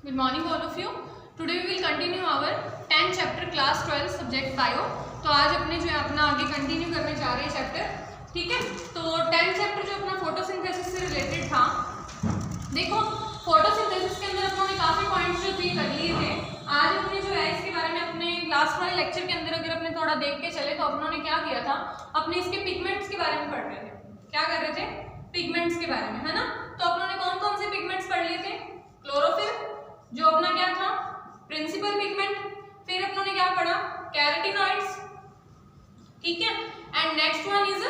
Good morning all of you. Today we will continue our 10th chapter class 12 subject bio. तो आज अपने जो है अपना आगे कंटिन्यू करने जा रहे हैं चैप्टर, ठीक है। तो 10th चैप्टर जो अपना फोटोसिंथेसिस से रिलेटेड था, देखो फोटोसिंथेसिस के अंदर अपनों ने काफी पॉइंट्स जो थे कर लिए थे। आज अपने जो है इसके बारे में अपने लास्ट वाले लेक्चर के अंदर अगर अपने थोड़ा देख के चले तो अपनों ने क्या किया था, अपने इसके पिगमेंट्स के बारे में पढ़ रहे थे। क्या कर रहे थे? पिगमेंट्स के बारे में, है ना। तो अपनों ने कौन कौन से पिगमेंट्स पढ़ लिए थे? क्लोरोफिल जो अपना क्या था, प्रिंसिपल पिगमेंट। फिर अपनों ने क्या पढ़ा? कैरोटीनॉइड्स, ठीक है। And next one is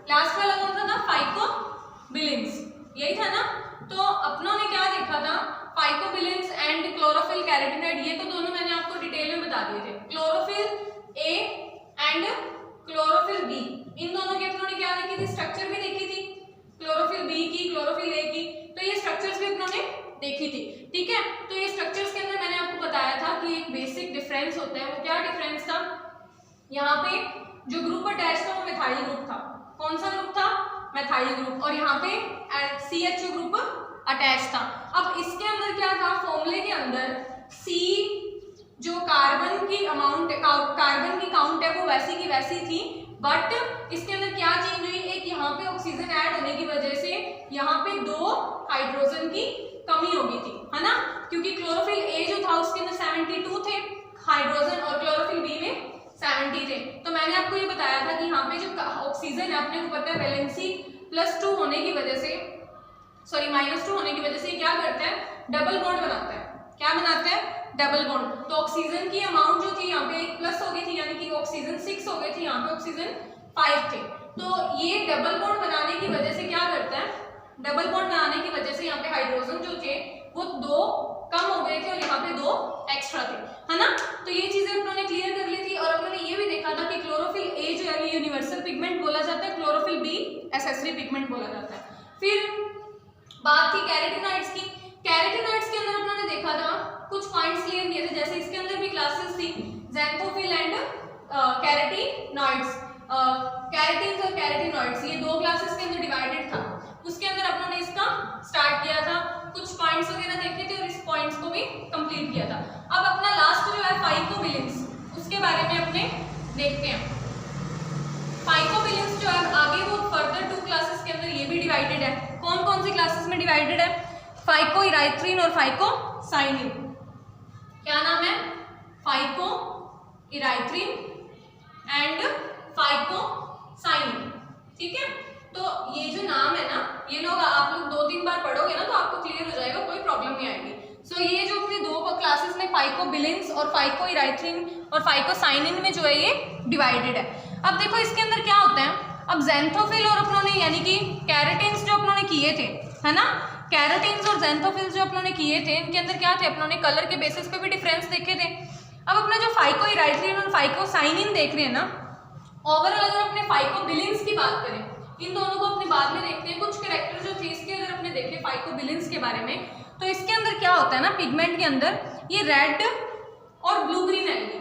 last वाला कौन सा था? फाइकोबिलिन्स, यही था ना। तो अपनों ने क्या देखा था? फाइकोबिलिन्स एंड क्लोरोफिल कैरोटीनॉइड, ये तो दोनों मैंने आपको डिटेल में बता दिए थे। Chlorophyll A and chlorophyll B, इन दोनों की अपनों ने क्या देखी थी? स्ट्रक्चर भी देखी थी, क्लोरोफिल बी की, क्लोरोफिल ए की। तो ये स्ट्रक्चर्स भी अपनों ने देखी थी, ठीक है। तो ये स्ट्रक्चर्स के अंदर मैंने आपको बताया था कि एक बेसिक डिफरेंस होता है। वो क्या डिफरेंस था? यहाँ पे जो ग्रुप अटैच था वो मिथाइल ग्रुप था। कौन सा ग्रुप था? Methyl group. और यहाँ पे CHO ग्रुप अटैच था। अब इसके अंदर क्या था? फॉर्मूले के अंदर C जो कार्बन की अमाउंट, कार्बन की काउंट है वो वैसी की वैसी थी, बट इसके अंदर क्या चेंज हुई? एक यहाँ पे ऑक्सीजन ऐड होने की वजह से यहाँ पे 2 हाइड्रोजन की कमी हो गई थी, है ना। क्योंकि क्लोरोफिल ए जो था उसके अंदर 72 थे हाइड्रोजन और क्लोरोफिल बी में 70 थे। तो मैंने आपको ये बताया था कि यहाँ पे जो ऑक्सीजन है, अपने को पता है वैलेंसी +2 होने की वजह से, सॉरी -2 होने की वजह से क्या करता है? डबल बॉन्ड बनाता है। क्या बनाता है? Double bond. तो ऑक्सीजन की अमाउंट जो थी यहाँ पे एक प्लस हो गई थी, यानी कि ऑक्सीजन 6 हो गई थी, यहाँ पे ऑक्सीजन 5 थे। तो ये डबल बॉन्ड बनाने की वजह से क्या करता है? डबल बॉन्ड बनाने की वजह से यहाँ पे हाइड्रोजन जो थे वो 2 कम हो गए थे और यहाँ पे 2 एक्स्ट्रा थे, है ना। तो ये चीजें अपनों ने क्लियर कर ली थी। और अपनों ने ये भी देखा था कि क्लोरोफिल ए जो है यूनिवर्सल पिगमेंट बोला जाता है, क्लोरोफिल बी एक्सेसरी पिगमेंट बोला जाता है। फिर बात थी कैरोटीनॉइड्स की। कैरोटीनॉइड्स के अंदर अपनों ने देखा था कुछ पॉइंट्स क्लियर किए थे, जैसे इसके अंदर भी क्लासेस थी, ज़ैंथोफिल एंड कैरोटीनॉइड्स। कैरोटीन्स और कैरोटीनॉइड्स ये 2 क्लासेस के अंदर डिवाइडेड था। उसके अंदर अपनों ने इसका स्टार्ट किया था, कुछ पॉइंट्स वगैरह देखे थे और इस पॉइंट्स को भी कंप्लीट किया था। अब अपना लास्ट जो है फाइकोबिलिन्स, उसके बारे में अपने देखते हैं। फाइकोबिलिन्स जो है आगे वो फर्दर 2 क्लासेस के अंदर ये भी डिवाइडेड है। कौन कौन सी क्लासेस में डिवाइडेड है? फाइकोइराइथ्रिन और फाइकोसाइनिन। क्या नाम है? फाइकोइराइथ्रिन एंड फाइकोसाइनिन, ठीक है। तो ये जो नाम है ना, ये लोग आप लोग 2-3 बार पढ़ोगे ना तो आपको क्लियर हो जाएगा, कोई प्रॉब्लम नहीं आएगी। सो ये जो अपने 2 क्लासेस में फाइकोबिलिन्स और फाइकोइराइथ्रिन और फाइकोसाइनिन में जो है ये डिवाइडेड है। अब देखो इसके अंदर क्या होता है। अब ज़ैंथोफिल और अपनों ने यानी कि कैरोटीन्स जो अपनों ने किए थे, है ना, कैरोटीन्स और ज़ैंथोफिल जो अपनों ने किए थे, इनके अंदर क्या थे? अपनों ने कलर के बेसिस पे भी डिफरेंस देखे थे। अब अपना जो फाइकोइराइथ्रिन और फाइकोसाइनिन देख रहे हैं ना, ओवरऑल अगर अपने फाइकोबिलिन्स की बात करें, इन दोनों को अपने बाद में देखते हैं। कुछ कैरेक्टर जो थे इसके अगर अपने देखें फाइकोबिलिन्स के बारे में, तो इसके अंदर क्या होता है ना, पिगमेंट के अंदर ये रेड और blue green algae,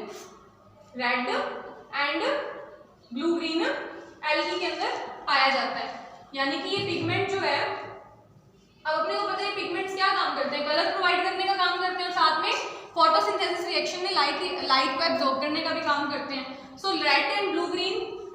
red and blue green algae के अंदर पाया जाता है। यानी कि ये पिगमेंट जो है, अब अपने को पता है पिगमेंट्स क्या काम करते हैं? कलर प्रोवाइड करने का काम करते हैं और साथ में फोटोसिंथेसिस रिएक्शन में लाइट को एब्जॉर्ब करने का भी काम करते हैं। So red and blue green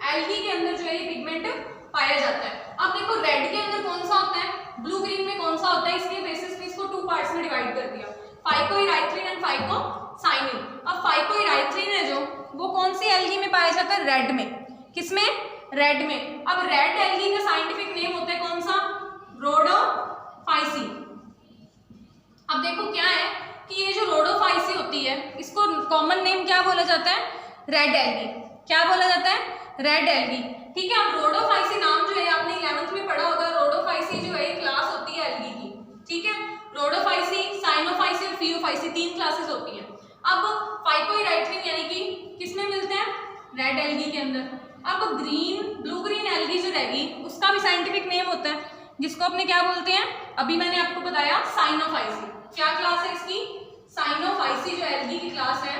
algae के अंदर जो है ये पिगमेंट पाया जाता है। अब देखो रेड के अंदर कौन सा होता है, ब्लू ग्रीन में कौन सा होता है, इसके बेसिस पे इसको 2 पार्ट्स में डिवाइड कर दिया, फाइकोइराइथ्रिन एंड फाइकोसाइनिन। अब फाइकोइराइथ्रिन है जो वो कौन सी एल्गी में पाया जाता है? रेड में। किसमें? रेड में। अब रेड एल्गी का साइंटिफिक नेम होता है कौन सा? रोडोफाइसी। अब देखो क्या है कि ये जो रोडोफाइसी होती है इसको कॉमन नेम क्या बोला जाता है? Red algae. क्या बोला जाता है? रेड एल्गी, ठीक है। अब रोडोफाइसी नाम जो है आपने 11th में पढ़ा होगा। रोडोफाइसी जो है क्लास होती है एल्गी की, ठीक है। रोडोफाइसी, साइनोफाइसी और फियोफाइसी 3 क्लासेस होती हैं। अब फाइकोइराइथ्रिन यानी कि किसमें मिलते हैं? रेड एल्गी के अंदर। अब ब्लू ग्रीन एल्गी जो रहेगी उसका भी साइंटिफिक नेम होता है, जिसको अपने क्या बोलते हैं? अभी मैंने आपको बताया साइनोफाइसी। क्या क्लास है इसकी? साइनोफाइसी जो एल्गी की क्लास है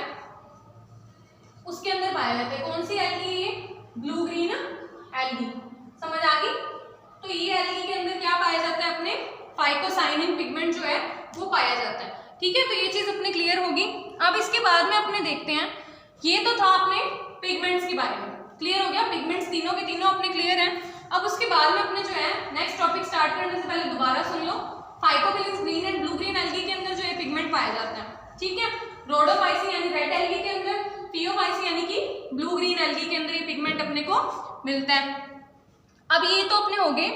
उसके अंदर पाया जाता है। कौन सी एल्गी है ये? Blue green algae. समझ आ गई? तो ये एल्गी के अंदर क्या पाया जाता है? अपने फाइकोसाइनिन पिगमेंट जो है वो पाया जाता है, ठीक है, तो ये चीज अपने क्लियर होगी। अब इसके बाद में अपने देखते हैं, ये तो था अपने पिगमेंट्स के बारे में, क्लियर हो गया, पिगमेंट्स तीनों के तीनों अपने क्लियर हैं। अब उसके बाद में अपने जो है नेक्स्ट टॉपिक स्टार्ट करने से पहले दोबारा सुन लो, phycobilins green and blue green algae के अंदर जो है पिगमेंट पाया जाता है, ठीक है। रोडोफाइसिन यानी रेड एल्गी के अंदर, थियोफाइसिन यानी कि ब्लू ग्रीन एल्गी के अंदर ये पिगमेंट अपने को मिलता है। अब ये तो अपने हो गए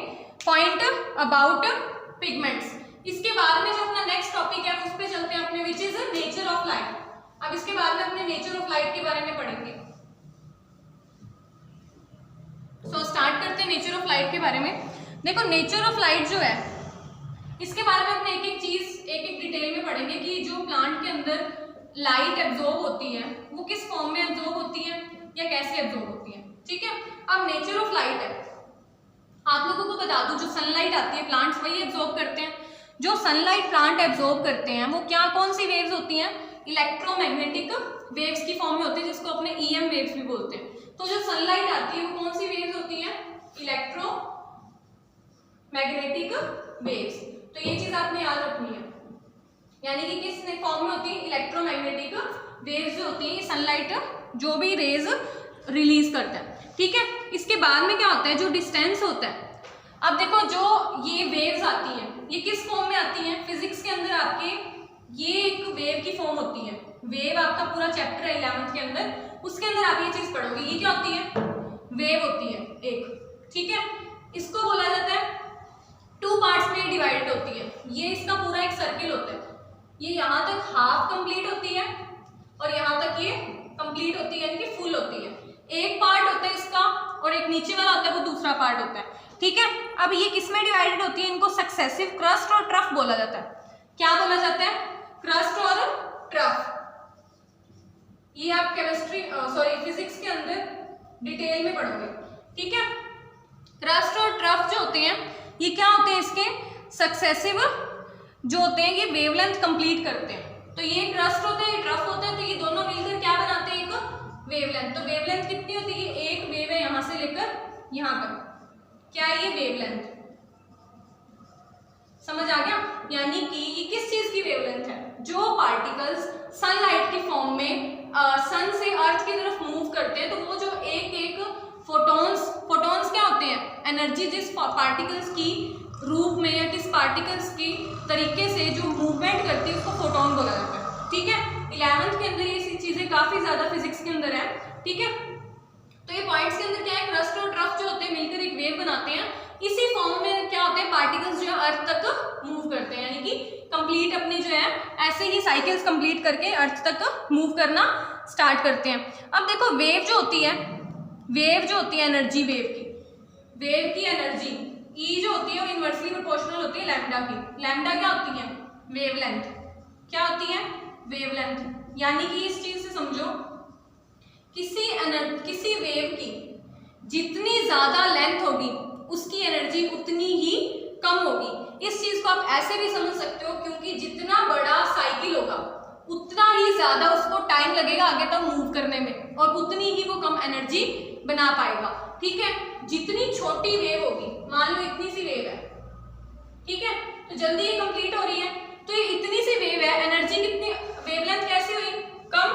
पॉइंट अबाउट पिगमेंट्स। इसके बाद में जो अपना नेक्स्ट टॉपिक है उस पे चलते हैं अपने, which is nature of light. अब इसके बाद में अपने नेचर ऑफ लाइट के बारे में पढ़ेंगे। सो स्टार्ट करते हैं नेचर ऑफ लाइट के बारे में। देखो नेचर ऑफ लाइट जो है इसके बारे में अपने एक एक चीज एक एक डिटेल में पढ़ेंगे कि जो प्लांट के अंदर लाइट एब्जॉर्ब होती है वो किस फॉर्म में एब्जॉर्ब होती है या कैसे एब्जॉर्ब होती है, ठीक है। अब नेचर ऑफ लाइट है, आप लोगों को बता दूं, जो सनलाइट आती है प्लांट्स वही एब्जॉर्ब करते हैं। जो सनलाइट प्लांट एब्जॉर्ब करते हैं वो क्या कौन सी वेव्स होती हैं, इलेक्ट्रोमैग्नेटिक वेव्स की फॉर्म में होती है, जिसको अपने EM वेव्स भी बोलते हैं। तो जो सनलाइट आती है वो कौन सी वेव्स होती है, इलेक्ट्रोमैग्नेटिक वेव्स। तो ये चीज आपने याद रखनी है, यानी कि किस फॉर्म में होती है, इलेक्ट्रोमैग्नेटिक वेव्स जो होती है सनलाइट जो भी रेज रिलीज करता है, ठीक है। इसके बाद में क्या होता है, जो डिस्टेंस होता है। अब देखो जो ये वेव्स आती हैं ये किस फॉर्म में आती हैं, फिजिक्स के अंदर आपके ये एक वेव की फॉर्म होती है। वेव आपका पूरा चैप्टर है 11th के अंदर, उसके अंदर आप ये चीज पढ़ोगे। ये क्या होती है, वेव होती है एक, ठीक है। इसको बोला जाता है 2 पार्ट्स में डिवाइडेड होती है। ये इसका पूरा एक सर्किल होता है, ये यहाँ तक हाफ कंप्लीट होती है और यहाँ तक ये कंप्लीट होती है, यानी कि फुल होती है। एक पार्ट होता है इसका और एक नीचे वाला होता है वो दूसरा पार्ट होता है, ठीक है। अब ये किस में डिवाइडेड होती है, इनको सक्सेसिव क्रस्ट और ट्रफ बोला जाता है। क्या बोला जाता है, क्रस्ट और ट्रफ। ये आप केमिस्ट्री फिजिक्स के अंदर डिटेल में पढ़ोगे, ठीक है। क्रस्ट और ट्रफ जो होते हैं ये क्या होते हैं, इसके सक्सेसिव जो होते हैं ये वेवलेंथ कंप्लीट करते हैं। तो ये क्रस्ट होते हैं, ये ट्रफ होते हैं, तो ये दोनों मिलकर क्या बनाते हैं, एक वेवलेंथ। तो वेवलेंथ कितनी होती है, एक वेव है यहां से लेकर यहां तक, क्या है ये वेवलेंथ, समझ आ गया। यानी कि ये किस चीज की वेवलेंथ है, जो पार्टिकल्स सनलाइट की फॉर्म में सन से अर्थ की तरफ मूव करते हैं, तो वो जो एक एक फोटॉन्स क्या होते हैं, एनर्जी जिस पार्टिकल्स की रूप में या किस पार्टिकल्स की तरीके से जो मूवमेंट करती है उसको फोटोन बोला जाता है, ठीक है। 11th के अंदर ये चीजें काफी ज्यादा फिजिक्स के अंदर है, ठीक है। तो ये पॉइंट्स के अंदर क्या है, क्रस्ट और ट्रफ जो होते हैं मिलकर एक वेव बनाते हैं। इसी फॉर्म में क्या होते हैं, पार्टिकल्स जो है अर्थ तक मूव करते हैं, यानी कि कंप्लीट अपनी जो है ऐसे ही साइकिल्स कंप्लीट करके अर्थ तक मूव करना स्टार्ट करते हैं। अब देखो वेव जो होती है एनर्जी वेव की एनर्जी E जो होती है वो इनवर्सली प्रोपोर्शनल होती है लैम्डा की। लैम्डा क्या होती है, वेवलेंथ। क्या होती है, वेवलेंथ। यानी कि इस चीज से समझो, किसी वेव की जितनी ज्यादा लेंथ होगी उसकी एनर्जी उतनी ही कम होगी। इस चीज को आप ऐसे भी समझ सकते हो, क्योंकि जितना बड़ा साइकिल होगा उतना ही ज्यादा उसको टाइम लगेगा आगे तक मूव करने में और उतनी ही वो कम एनर्जी बना पाएगा, ठीक है। जितनी छोटी वेव होगी, मान लो इतनी सी वेव है, ठीक है, तो जल्दी ये कंप्लीट हो रही है, तो ये इतनी सी वेव है, एनर्जी कितनी, वेवलेंथ कैसे हुई कम,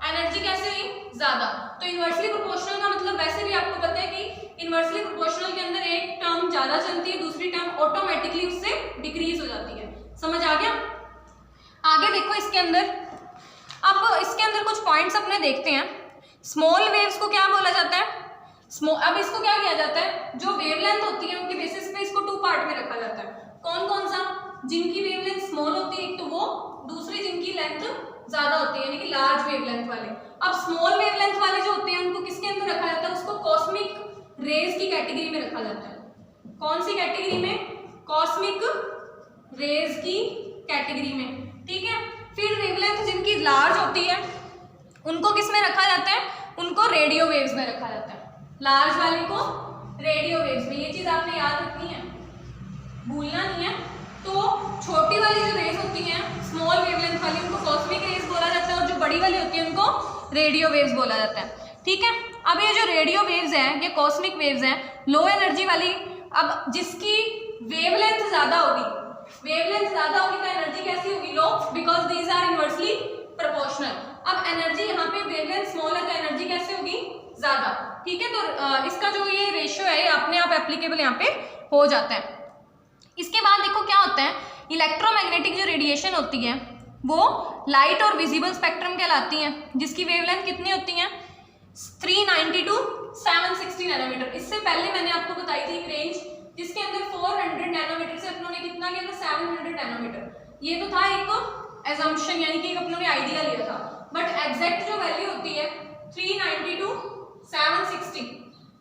एनर्जी कैसे हुई ज्यादा। तो इनवर्सली प्रोपोर्शनल का मतलब वैसे भी आपको पता है कि इनवर्सली प्रोपोर्शनल के अंदर एक टर्म ज्यादा चलती है, दूसरी टर्म ऑटोमेटिकली उससे डिक्रीज हो जाती है, समझ आ गया। आगे देखो इसके अंदर, अब इसके अंदर कुछ पॉइंट्स अपने देखते हैं। स्मॉल वेव्स को क्या बोला जाता है, अब इसको क्या किया जाता है, जो वेवलेंथ होती है उनके बेसिस पे इसको 2 पार्ट में रखा जाता है। कौन कौन सा, जिनकी वेवलेंथ स्मॉल होती है एक तो वो, दूसरी जिनकी लेंथ ज्यादा होती है यानी कि लार्ज वेवलेंथ वाले। अब स्मॉल वेवलेंथ वाले जो होते हैं उनको किसके अंदर रखा जाता है, उसको कॉस्मिक रेज की कैटेगरी में रखा जाता है। कौन सी कैटेगरी में, कॉस्मिक रेज की कैटेगरी में, ठीक है। फिर वेवलेंथ जिनकी लार्ज होती है उनको किस में रखा जाता है, उनको रेडियो वेव्स में रखा जाता है। लार्ज वाले को रेडियो वेव्स में, ये चीज आपने याद रखनी है, भूलना नहीं है। तो छोटी वाली जो रेज होती हैं स्मॉल वेवलेंथ वाली, उनको कॉस्मिक रेज बोला जाता है, और जो बड़ी वाली होती है उनको रेडियो वेव्स बोला जाता है, ठीक है। अब ये जो रेडियो वेव्स हैं, ये कॉस्मिक वेव्स हैं, लो एनर्जी वाली। अब जिसकी वेवलेंथ ज्यादा होगी तो एनर्जी कैसी होगी, low because these are inversely proportional. अब एनर्जी यहाँ पे वेवलेंथ स्मॉल है तो एनर्जी कैसे होगी, ज्यादा, ठीक है। तो इसका जो ये रेशियो है ये अपने आप एप्लीकेबल यहाँ पे हो जाता है। इसके बाद देखो क्या होता है, इलेक्ट्रोमैग्नेटिक जो रेडिएशन होती है वो लाइट और विजिबल स्पेक्ट्रम कहलाती है, जिसकी वेवलेंथ कितनी होती है 390 टू 760 नैनोमीटर। इससे पहले मैंने आपको बताई थी एक रेंज जिसके अंदर 400 नैनोमीटर से अपनों ने कितना किया था 700 नैनोमीटर। ये तो था एक एजम्पशन, यानी कि अपनों ने आइडिया लिया था, बट एग्जैक्ट जो वैल्यू होती है 390 टू 760,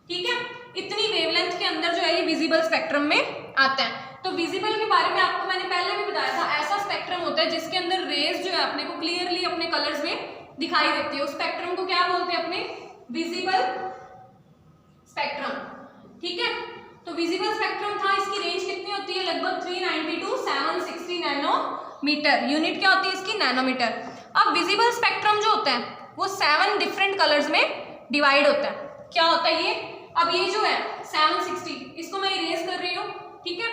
ठीक है। इतनी वेवलेंथ के अंदर जो है ये विजिबल स्पेक्ट्रम में आता है। तो विजिबल के बारे में आपको मैंने पहले भी बताया था, ऐसा स्पेक्ट्रम होता है जिसके अंदर रेज जो है अपने को क्लियरली अपने कलर्स में दिखाई देती है। उस स्पेक्ट्रम को क्या बोलते हैं अपने, विजिबल स्पेक्ट्रम, ठीक है। तो विजिबल स्पेक्ट्रम था, इसकी रेंज कितनी होती है लगभग 390 टू 760 नैनोमीटर। यूनिट क्या होती है इसकी, नैनोमीटर। अब विजिबल स्पेक्ट्रम जो होता है वो 7 डिफरेंट कलर्स में डिवाइड होता है। क्या होता है ये, अब ये जो है 760, इसको मैं इरेज कर रही हूँ, ठीक है।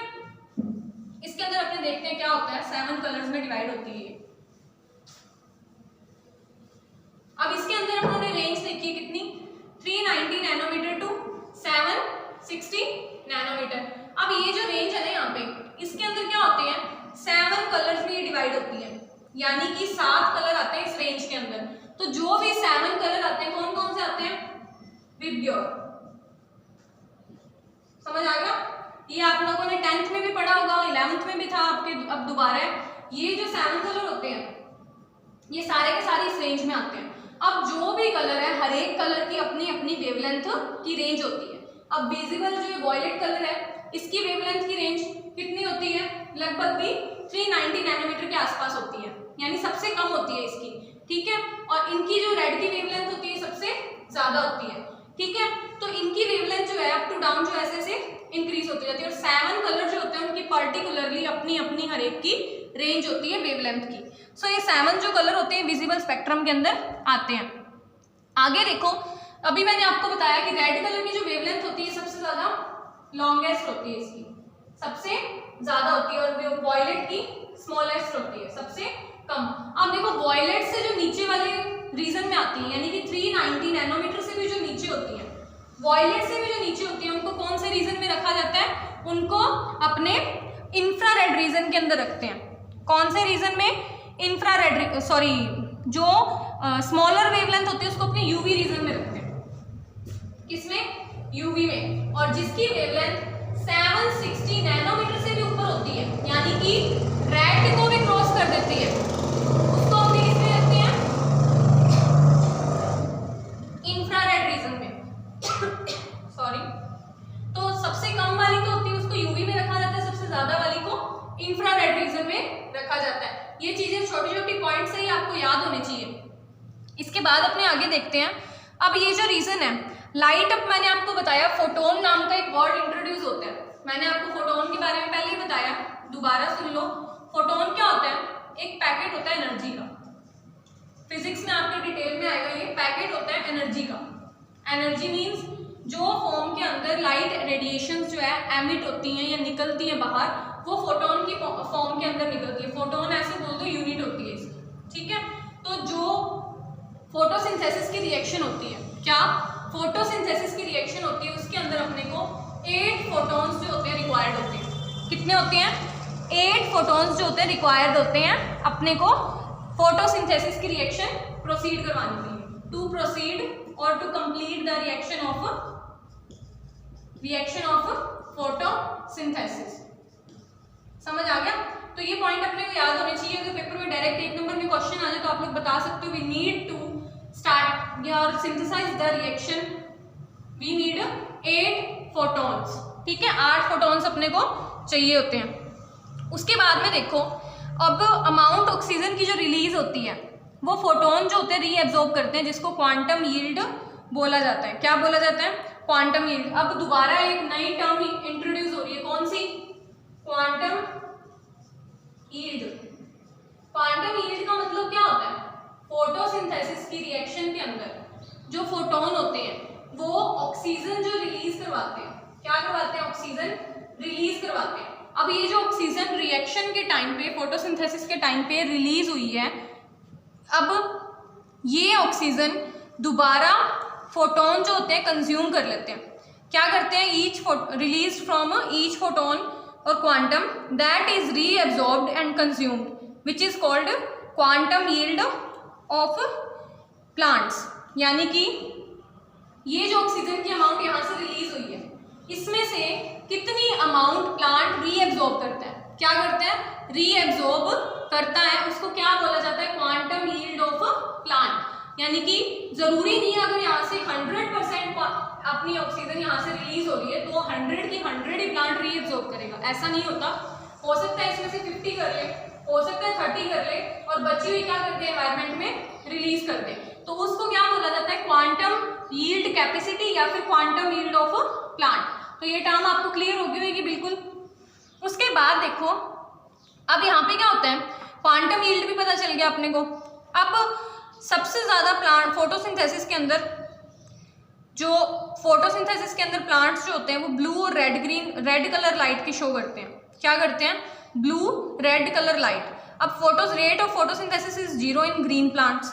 इसके अंदर अपने देखते हैं क्या होता है, 7 कलर्स में डिवाइड होती है। अब इसके अंदर अपनों ने रेंज देखी है कितनी, 390 नैनोमीटर टू 760 नैनोमीटर। अब ये जो रेंज है ना यहाँ पे, इसके अंदर क्या होते हैं 7 कलर्स में डिवाइड होती है, यानी कि 7 कलर आते हैं इस रेंज के अंदर। तो जो भी 7 कलर आते हैं कौन कौन से आते हैं, विब्ग्योर, समझ आ गया। ये आप लोगों ने 10th में भी पढ़ा होगा, 11th में भी था आपके, अब दोबारा है। ये जो 7 कलर होते हैं ये सारे के सारे इस रेंज में आते हैं। अब जो भी कलर है हर एक कलर की अपनी अपनी वेवलेंथ की रेंज होती है। अब विजिबल जो वॉयलेट कलर है इसकी वेवलेंथ की रेंज कितनी होती है, लगभग भी 390 नैनोमीटर के आसपास होती है, यानी सबसे कम होती है इसकी, ठीक है। और इनकी जो रेड की वेवलेंथ होती है सबसे ज्यादा होती है, ठीक है। तो इनकी वेवलेंथ जो है अप टू डाउन जो ऐसे ऐसे इंक्रीज होती जाती है। और 7 कलर जो होते हैं उनकी पर्टिकुलरली अपनी अपनी हर एक की रेंज होती है वेवलेंथ की। सो ये 7 जो कलर होते हैं विजिबल स्पेक्ट्रम के अंदर आते हैं। आगे देखो, अभी मैंने आपको बताया कि रेड कलर की जो वेवलेंथ होती है सबसे ज्यादा लॉन्गेस्ट होती है, इसकी सबसे ज्यादा होती है, और वॉयलेट की स्मॉलेस्ट होती है, सबसे कम। अब देखो वॉयलेट से जो नीचे वाले रीजन में आती है, यानी कि 390 नैनोमीटर से भी जो नीचे होती है, वॉयलेट से भी जो नीचे होती है, उनको कौन से रीजन में रखा जाता है, उनको अपने इंफ्रारेड रीजन के अंदर रखते हैं। कौन से रीजन में, इंफ्रारेड, सॉरी जो स्मॉलर वेवलेंथ होती है उसको अपने यूवी रीजन में रखते हैं। किसमें, यूवी में। और जिसकी वेवलेंथ 760 नैनोमीटर से भी ऊपर होती है, यानी कि रेड को भी क्रॉस कर देती है, उसको अपने किसमें रखते हैं, इंफ्रारेड रीजन में। सॉरी, तो सबसे कम वाली तो होती है उसको यूवी में रखा जाता है, सबसे ज्यादा वाली को इंफ्रारेड रीजन में रखा जाता है। ये चीजें छोटी छोटी पॉइंट से ही आपको याद होनी चाहिए। इसके बाद अपने आगे देखते हैं। अब ये जो रीजन है लाइट, अब मैंने आपको बताया फोटोन नाम का एक वर्ड इंट्रोड्यूस होता है। मैंने आपको फोटोन के बारे में पहले ही बताया, दोबारा सुन लो। फोटोन क्या होता है, एक पैकेट होता है एनर्जी का। फिजिक्स में आपके डिटेल में आएगा, ये पैकेट होता है एनर्जी का। एनर्जी मीन्स जो फॉर्म के अंदर लाइट रेडिएशन जो है एमिट होती हैं या निकलती हैं बाहर, वो फोटोन की फॉर्म के अंदर निकलती है। फोटोन ऐसे बोल दो यूनिट होती है इसकी, ठीक है। तो जो फोटोसिंथेसिस की रिएक्शन होती है, क्या फोटोसिंथेसिस की रिएक्शन होती है, उसके अंदर अपने को 8 फोटॉन्स जो होते हैं रिक्वायर्ड होते हैं। कितने होते हैं, 8 फोटॉन्स जो होते हैं रिक्वायर्ड होते हैं अपने को फोटोसिंथेसिस की रिएक्शन प्रोसीड करवाने के लिए, टू प्रोसीड और to complete the reaction of photosynthesis. समझ आ गया। तो ये पॉइंट अपने को याद होने चाहिए। अगर पेपर में डायरेक्ट 1 नंबर में क्वेश्चन आ जाए तो आप लोग बता सकते हो, वी नीड टू स्टार्ट और synthesize the reaction, we need 8 photons, ठीक है। 8 फोटॉन्स अपने को चाहिए होते हैं। उसके बाद में देखो, अब अमाउंट ऑक्सीजन की जो रिलीज होती है वो फोटोन जो होते हैं रीएब्जॉर्ब करते हैं, जिसको क्वांटम यील्ड बोला जाता है। क्या बोला जाता है, क्वांटम यील्ड। अब दोबारा एक नई टर्म इंट्रोड्यूस हो रही है, कौन सी, क्वांटम यील्ड। क्वांटम यील्ड का मतलब क्या होता है, फोटोसिंथेसिस की रिएक्शन के अंदर जो फोटोन होते हैं वो ऑक्सीजन जो रिलीज करवाते हैं, क्या करवाते हैं, ऑक्सीजन रिलीज करवाते हैं। अब ये जो ऑक्सीजन रिएक्शन के टाइम पे, फोटोसिंथेसिस के टाइम पे रिलीज हुई है, अब ये ऑक्सीजन दोबारा फोटोन जो होते हैं कंज्यूम कर लेते हैं। क्या करते हैं, each release from each photon और quantum that is reabsorbed and consumed which is called quantum yield of plants. यानी कि ये जो ऑक्सीजन की अमाउंट यहाँ से रिलीज हुई है, इसमें से कितनी अमाउंट प्लांट रीअब्जॉर्ब करता है, क्या करता है, रीअब्जॉर्ब करता है, उसको क्या बोला जाता है, क्वांटम यील्ड ऑफ प्लांट। यानी कि जरूरी नहीं है अगर यहाँ से 100% अपनी ऑक्सीजन यहाँ से रिलीज हो रही है तो 100 की 100 ही प्लांट रीअब्जॉर्ब करेगा, ऐसा नहीं होता। हो सकता है इसमें से 50 कर ले, हो सकता है 30 कर ले और बची हुई क्या करते हैं, एनवायरमेंट में रिलीज कर दे, तो उसको क्या बोला जाता है, क्वांटम यील्ड कैपेसिटी या फिर क्वांटम यील्ड ऑफ प्लांट। तो ये टर्म आपको क्लियर होगी होगी बिल्कुल। उसके बाद देखो अब यहाँ पे क्या होता है, क्वांटम यील्ड भी पता चल गया अपने को। अब सबसे ज्यादा प्लांट फोटोसिंथेसिस के अंदर, जो फोटोसिंथेसिस के अंदर प्लांट्स जो होते हैं वो ब्लू और रेड कलर लाइट की शो करते हैं। क्या करते हैं, ब्लू रेड कलर लाइट। अब rate of photosynthesis is 0 in green plants.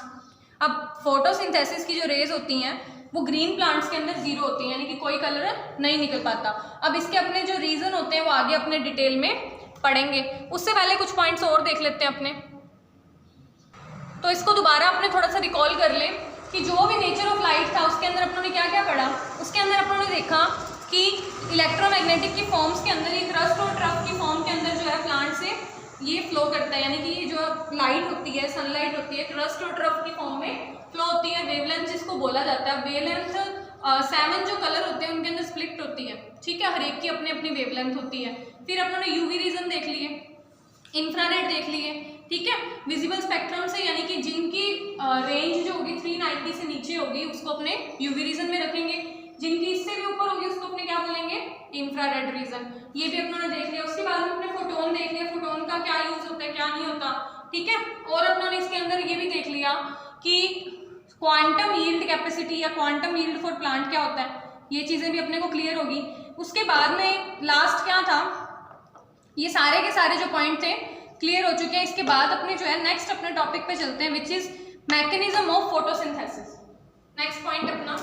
अब फोटोसिंथेसिस की जो रेज होती हैं वो ग्रीन प्लांट्स के अंदर 0 होती हैं, यानी कि कोई कलर नहीं निकल पाता। अब इसके अपने जो रीजन होते हैं वो आगे अपने डिटेल में पढ़ेंगे, उससे पहले कुछ पॉइंट्स और देख लेते हैं अपने। तो इसको दोबारा अपने थोड़ा सा रिकॉल कर लें कि जो भी नेचर ऑफ लाइट था उसके अंदर अपनों ने क्या क्या पढ़ा। उसके अंदर अपनों ने देखा कि इलेक्ट्रोमैग्नेटिक की फॉर्म्स के अंदर, ये क्रस्ट और ट्रफ की फॉर्म के अंदर जो है प्लांट से ये फ्लो करता है, यानी कि ये जो लाइट होती है, सनलाइट होती है, क्रस्ट और ट्रफ की फॉर्म में फ्लो होती है। वेवलेंथ जिसको बोला जाता है, वेवलेंथ 7 जो कलर होते हैं उनके अंदर स्प्लिट होती है, ठीक है, हर एक की अपनी अपनी वेवलेंथ होती है। फिर अपनों ने यूवी रीजन देख लिए, इंफ्रारेड देख लिए, ठीक है, विजिबल स्पेक्ट्रम से, यानी कि जिनकी रेंज जो होगी 390 से नीचे होगी उसको अपने यूवी रीजन में रखेंगे, जिनकी इससे भी ऊपर होगी उसको अपने क्या बोलेंगे, इंफ्रारेड रीजन। ये भी अपनों ने देख लिया। उसके बाद में अपने फोटोन देख लिया, फोटोन का क्या यूज होता है क्या नहीं होता, ठीक है। और अपनों ने इसके अंदर ये भी देख लिया कि क्वांटम यील्ड कैपेसिटी या क्वांटम यील्ड फॉर प्लांट क्या होता है, ये चीजें भी अपने को क्लियर होगी। उसके बाद में लास्ट क्या था, ये सारे के सारे जो पॉइंट थे क्लियर हो चुके हैं। इसके बाद अपने जो है नेक्स्ट अपने टॉपिक पे चलते हैं, which is mechanism of photosynthesis. Next point अपना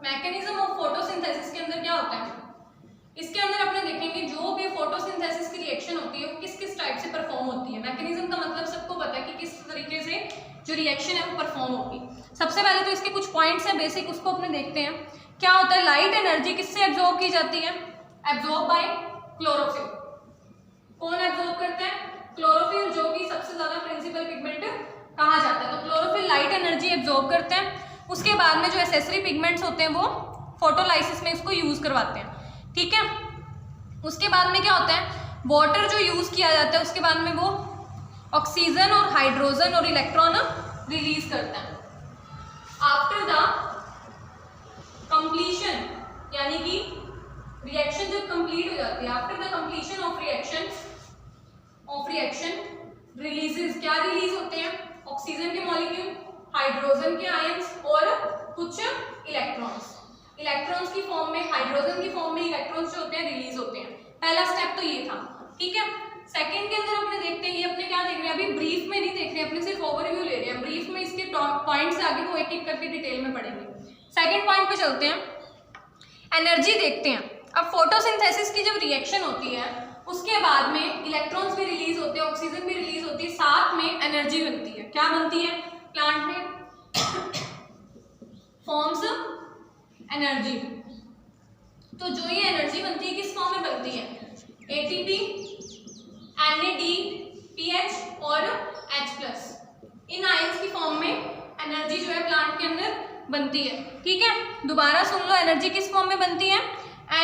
मैकेनिज्म ऑफ फोटोसिंथेसिस के अंदर क्या होता है, इसके अंदर अपने देखेंगे जो भी फोटोसिंथेसिस की रिएक्शन होती है वो किस किस टाइप से परफॉर्म होती है। मैकेनिज्म का मतलब सबको पता है कि किस तरीके से जो रिएक्शन है वो परफॉर्म होगी। सबसे पहले तो इसके कुछ पॉइंट्स हैं बेसिक, उसको अपने देखते हैं। क्या होता है, लाइट एनर्जी किससे एब्जॉर्ब की जाती है, एब्जॉर्ब बाय क्लोरोफिल। कौन एब्जॉर्ब करता है, क्लोरोफिल, जो कि सबसे ज्यादा प्रिंसिपल पिगमेंट कहा जाता है। तो क्लोरोफिल लाइट एनर्जी एब्जॉर्ब करते हैं। उसके बाद में जो एसेसरी पिगमेंट्स होते हैं वो फोटोलाइसिस में इसको यूज करवाते हैं, ठीक है। उसके बाद में क्या होता है, वाटर जो यूज किया जाता है उसके बाद में वो ऑक्सीजन और हाइड्रोजन और इलेक्ट्रॉन रिलीज करता है। आफ्टर द कंप्लीशन, यानी कि रिएक्शन जब कंप्लीट हो जाती है, after the completion of reaction releases, क्या रिलीज होते हैं, ऑक्सीजन के मॉलिक्यूल, हाइड्रोजन के आयंस और कुछ इलेक्ट्रॉन्स की फॉर्म में, हाइड्रोजन की फॉर्म में इलेक्ट्रॉन्स जो होते हैं रिलीज होते हैं। पहला स्टेप तो ये था, ठीक है। सेकंड के अंदर अपने देखते हैं, ये अपने क्या देख रहे हैं, अभी ब्रीफ में नहीं देख रहे हैं, अपने सिर्फ ओवरव्यू ले रहे हैं। ब्रीफ में इसके पॉइंट्स से आगे वो एक एक करके डिटेल में पढ़ेंगे। सेकंड पॉइंट पे चलते हैं, एनर्जी देखते हैं। अब फोटोसिंथेसिस की जब रिएक्शन होती है उसके बाद में इलेक्ट्रॉन्स भी रिलीज होते हैं, ऑक्सीजन भी रिलीज होती है, साथ में एनर्जी बनती है। क्या बनती है, प्लांट में फॉर्म्स एनर्जी। तो जो ये एनर्जी बनती है किस फॉर्म में बनती है, ATP, NADPH और H+, इन आयंस की फॉर्म में एनर्जी जो है प्लांट के अंदर बनती है, ठीक है। दोबारा सुन लो, एनर्जी किस फॉर्म में बनती है,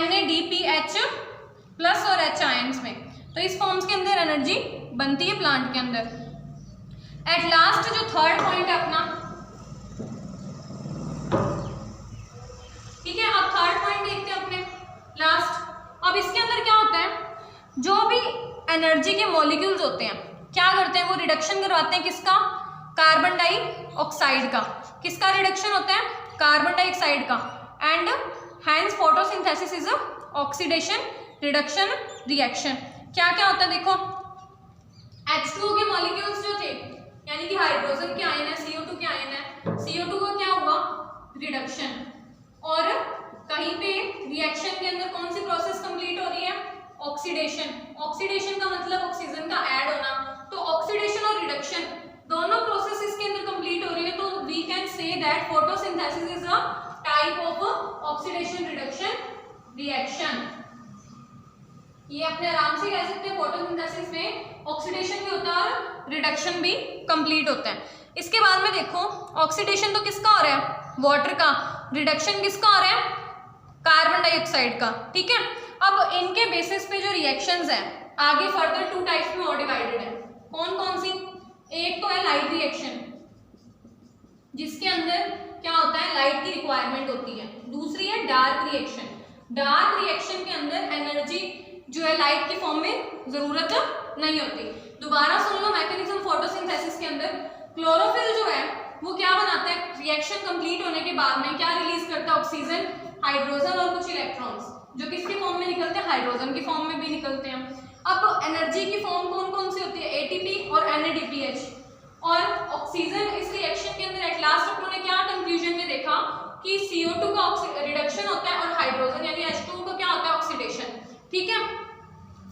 NADPH+ और H आयंस में। तो इस फॉर्म्स के अंदर एनर्जी बनती है प्लांट के अंदर। एट लास्ट जो थर्ड पॉइंट है अपना, ठीक है। अब थर्ड पॉइंट देखते हैं अपने लास्ट। अब इसके अंदर क्या होता है, जो भी एनर्जी के मॉलिक्यूल्स होते हैं, क्या करते हैं वो रिडक्शन करवाते हैं किसका, कार्बन डाइऑक्साइड का। किसका रिडक्शन होता है, कार्बन डाइऑक्साइड का। And hence photosynthesis is a oxidation reduction reaction. क्या क्या होता है देखो, H2O के मॉलिक्यूल्स जो थे यानी कि हाइड्रोजन के आयन है, CO2 के आयन है, CO2 का क्या हुआ, रिडक्शन। और कहीं पे रिएक्शन के अंदर कौन सी प्रोसेस कंप्लीट हो रही है, ऑक्सीडेशन। ऑक्सीडेशन का मतलब ऑक्सीजन का ऐड होना, तो ऑक्सीडेशन और रिडक्शन दोनों प्रोसेस इसके अंदर कंप्लीट हो रही है। तो we can say that photosynthesis is a type of oxidation reduction reaction. ये अपने आराम से कह सकते हैं, फोटोसिंथेसिस में ऑक्सीडेशन भी होता है और रिडक्शन भी कंप्लीट होता है। इसके बाद में देखो, ऑक्सीडेशन तो किसका हो रहा है, वाटर का, रिडक्शन किसका हो रहा है, कार्बन डाइऑक्साइड का। ठीक है, अब इनके बेसिस पे जो रिएक्शंस हैं आगे फर्दर 2 टाइप्स में और डिवाइडेड है। कौन कौन सी, एक तो है लाइट रिएक्शन जिसके अंदर क्या होता है, लाइट की रिक्वायरमेंट होती है। दूसरी है डार्क रिएक्शन। डार्क रिएक्शन के अंदर एनर्जी जो है लाइट की फॉर्म में जरूरत नहीं होती। दोबारा सुन लो मैकेनिज्म फोटोसिंथेसिस के अंदर, क्लोरोफिल जो है वो क्या बनाता है, रिएक्शन कंप्लीट होने के बाद में क्या रिलीज करता है, ऑक्सीजन, हाइड्रोजन और कुछ इलेक्ट्रॉन्स, जो किसकी फॉर्म में निकलते हैं, हाइड्रोजन की फॉर्म में भी निकलते हैं। अब एनर्जी की फॉर्म कौन कौन सी होती है, ATP और NADPH। और ऑक्सीजन इस रिएक्शन के अंदर एट लास्ट अपन ने क्या कंक्लूजन में देखा कि CO2 का रिडक्शन होता है और हाइड्रोजन यानी H2O का क्या होता है, ऑक्सीडेशन। ठीक है,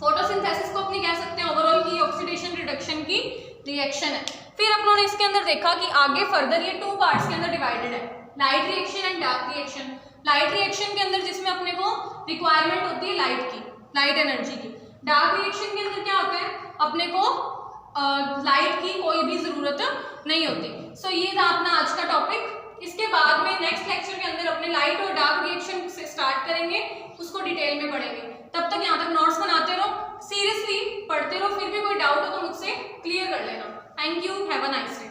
फोटोसिंथेसिस को अपने कह सकते हैं ओवरऑल की ऑक्सीडेशन रिडक्शन की रिएक्शन है। फिर अपन ने इसके अंदर देखा कि आगे फर्दर ये 2 पार्ट्स के अंदर डिवाइडेड है, light reaction and dark reaction. Light reaction के अंदर जिसमें अपने को रिक्वायरमेंट होती है लाइट की, लाइट एनर्जी की। डार्क रिएक्शन के अंदर क्या होता है, अपने को लाइट की कोई भी जरूरत नहीं होती। सो ये था अपना आज का टॉपिक। इसके बाद में नेक्स्ट लेक्चर के अंदर अपने लाइट और डार्क रिएक्शन से स्टार्ट करेंगे, उसको डिटेल में पढ़ेंगे। तब तक यहाँ तक नोट्स बनाते रहो, सीरियसली पढ़ते रहो, फिर भी कोई डाउट हो तो मुझसे क्लियर कर लेना। Thank you, have a nice day.